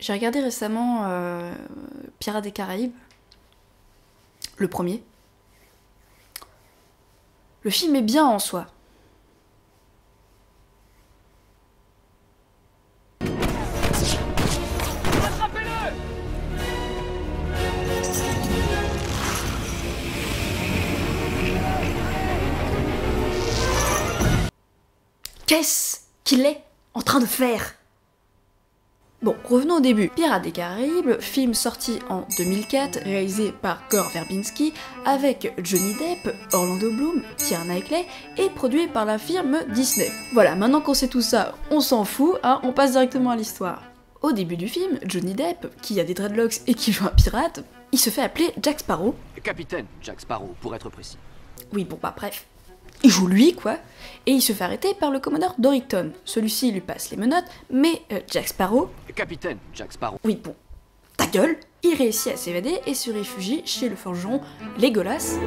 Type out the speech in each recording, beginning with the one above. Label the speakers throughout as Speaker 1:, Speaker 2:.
Speaker 1: J'ai regardé récemment Pirates des Caraïbes, le premier. Le film est bien en soi. Qu'est-ce qu'il est en train de faire? Bon, revenons au début. Pirates des Caraïbes, film sorti en 2004, réalisé par Gore Verbinski, avec Johnny Depp, Orlando Bloom, Keira Knightley, et produit par la firme Disney. Voilà, maintenant qu'on sait tout ça, on s'en fout, hein, on passe directement à l'histoire. Au début du film, Johnny Depp, qui a des dreadlocks et qui joue un pirate, il se fait appeler Jack Sparrow.
Speaker 2: Capitaine Jack Sparrow, pour être précis.
Speaker 1: Oui, bon bah bref. Il joue lui, quoi, et il se fait arrêter par le commodore Dorrington. Celui-ci lui passe les menottes, mais Jack Sparrow...
Speaker 2: Capitaine Jack Sparrow.
Speaker 1: Oui, bon, ta gueule. Il réussit à s'évader et se réfugie chez le forgeron Legolas.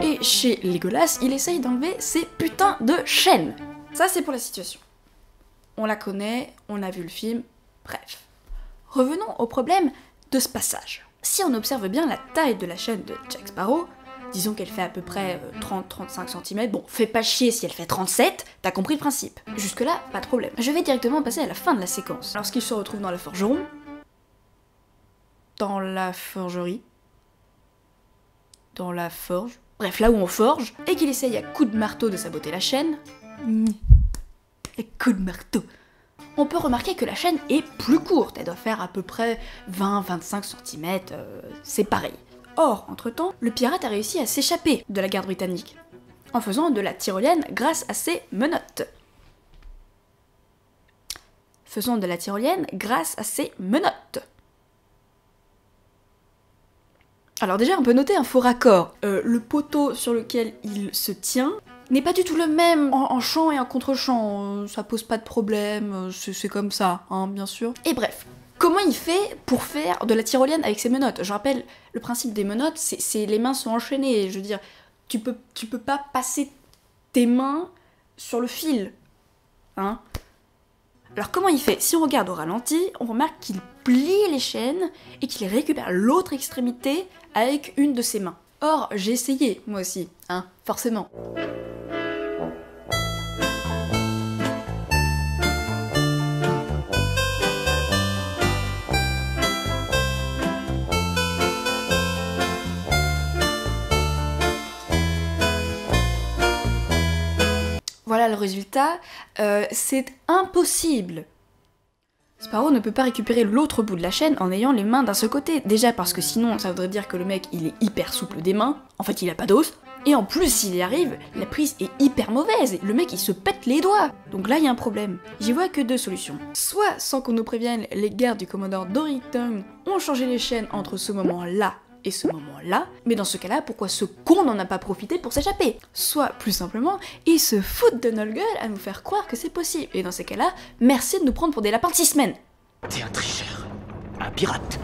Speaker 1: Et chez Legolas, il essaye d'enlever ses putains de chaînes. Ça, c'est pour la situation. On la connaît, on a vu le film, bref. Revenons au problème de ce passage. Si on observe bien la taille de la chaîne de Jack Sparrow, disons qu'elle fait à peu près 30-35 cm, bon, fais pas chier si elle fait 37, t'as compris le principe. Jusque-là, pas de problème. Je vais directement passer à la fin de la séquence. Lorsqu'il se retrouve dans la forgeron, dans la forgerie, dans la forge, bref, là où on forge, et qu'il essaye à coups de marteau de saboter la chaîne, et coups de marteau, on peut remarquer que la chaîne est plus courte, elle doit faire à peu près 20-25 cm, c'est pareil. Or, entre-temps, le pirate a réussi à s'échapper de la garde britannique, en faisant de la tyrolienne grâce à ses menottes. Faisons de la tyrolienne grâce à ses menottes. Alors déjà, on peut noter un faux raccord. Le poteau sur lequel il se tient n'est pas du tout le même en chant et en contre-chant, ça pose pas de problème, c'est comme ça, hein, bien sûr. Et bref, comment il fait pour faire de la tyrolienne avec ses menottes? Je rappelle, le principe des menottes, c'est les mains sont enchaînées, je veux dire, tu peux pas passer tes mains sur le fil, hein. Alors comment il fait? Si on regarde au ralenti, on remarque qu'il plie les chaînes et qu'il récupère l'autre extrémité avec une de ses mains. Or, j'ai essayé, moi aussi, hein, forcément. Voilà le résultat, c'est impossible. Sparrow ne peut pas récupérer l'autre bout de la chaîne en ayant les mains d'un seul côté. Déjà parce que sinon ça voudrait dire que le mec il est hyper souple des mains, en fait il a pas d'os. Et en plus s'il y arrive, la prise est hyper mauvaise, le mec il se pète les doigts. Donc là il y a un problème. J'y vois que deux solutions. Soit sans qu'on nous prévienne, les gardes du commodore Dorrington ont changé les chaînes entre ce moment-là et ce moment-là, mais dans ce cas-là, pourquoi ce con n'en a pas profité pour s'échapper? Soit, plus simplement, ils se foutent de notre gueule à nous faire croire que c'est possible. Et dans ces cas-là, merci de nous prendre pour des lapins de 6 semaines.
Speaker 2: T'es un tricheur, un pirate.